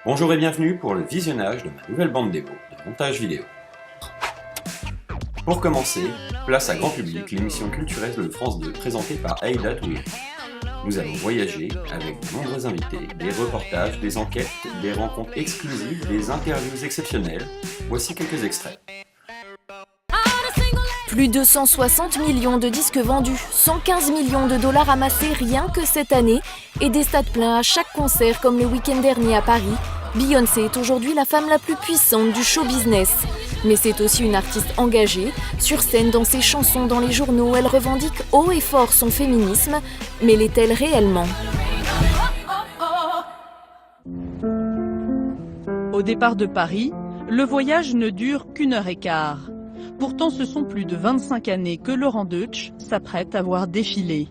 Bonjour et bienvenue pour le visionnage de ma nouvelle bande démo de montage vidéo. Pour commencer, place à grand public l'émission culturelle de France 2 présentée par Aïda Touir. Nous allons voyager avec de nombreux invités, des reportages, des enquêtes, des rencontres exclusives, des interviews exceptionnelles. Voici quelques extraits. Plus de 160 millions de disques vendus, 115 millions de dollars amassés rien que cette année et des stades pleins à chaque concert comme le week-end dernier à Paris. Beyoncé est aujourd'hui la femme la plus puissante du show business. Mais c'est aussi une artiste engagée. Sur scène, dans ses chansons, dans les journaux, elle revendique haut et fort son féminisme. Mais l'est-elle réellement ? Au départ de Paris, le voyage ne dure qu'une heure et quart. Pourtant, ce sont plus de 25 années que Laurent Deutsch s'apprête à voir défiler.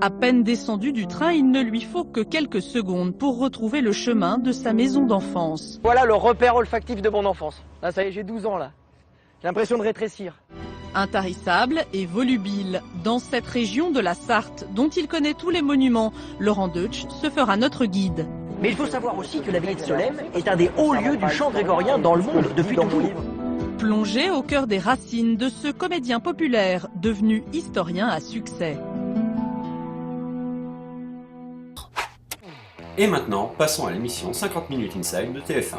À peine descendu du train, il ne lui faut que quelques secondes pour retrouver le chemin de sa maison d'enfance. Voilà le repère olfactif de mon enfance. Là, ça y est, j'ai 12 ans là. J'ai l'impression de rétrécir. Intarissable et volubile, dans cette région de la Sarthe, dont il connaît tous les monuments, Laurent Deutsch se fera notre guide. Mais il faut savoir aussi que l'abbaye de Solesmes est un des hauts lieux du chant grégorien dans le monde depuis toujours. Plongé au cœur des racines de ce comédien populaire, devenu historien à succès. Et maintenant, passons à l'émission 50 minutes Inside de TF1.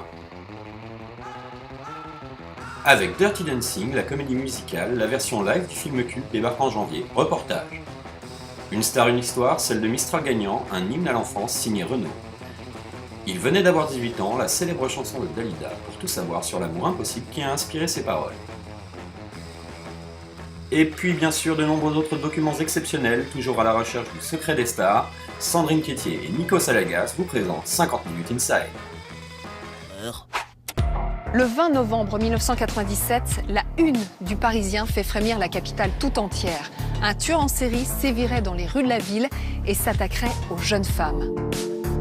Avec Dirty Dancing, la comédie musicale, la version live du film culte débarque en janvier. Reportage. Une star, une histoire, celle de Mistral gagnant, un hymne à l'enfance signé Renaud. Il venait d'avoir 18 ans, la célèbre chanson de Dalida, pour tout savoir sur l'amour impossible qui a inspiré ses paroles. Et puis bien sûr de nombreux autres documents exceptionnels, toujours à la recherche du secret des stars, Sandrine Quétier et Nico Salagas vous présentent 50 minutes Inside. Le 20 novembre 1997, la une du Parisien fait frémir la capitale tout entière. Un tueur en série sévirait dans les rues de la ville et s'attaquerait aux jeunes femmes.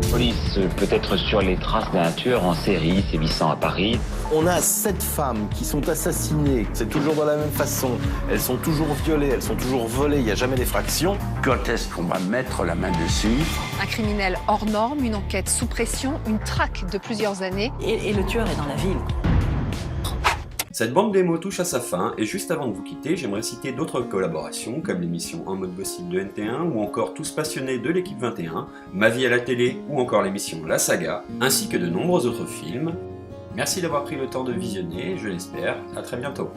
La police peut être sur les traces d'un tueur en série sévissant à Paris. On a 7 femmes qui sont assassinées, c'est toujours de la même façon. Elles sont toujours violées, elles sont toujours volées, il n'y a jamais d'effraction. Quand est-ce qu'on va mettre la main dessus ? Un criminel hors norme, une enquête sous pression, une traque de plusieurs années. Et le tueur est dans la ville. Cette bande démo touche à sa fin, et juste avant de vous quitter, j'aimerais citer d'autres collaborations, comme l'émission En mode gossip de NT1, ou encore Tous passionnés de l'équipe 21, Ma vie à la télé, ou encore l'émission La Saga, ainsi que de nombreux autres films. Merci d'avoir pris le temps de visionner, je l'espère, à très bientôt.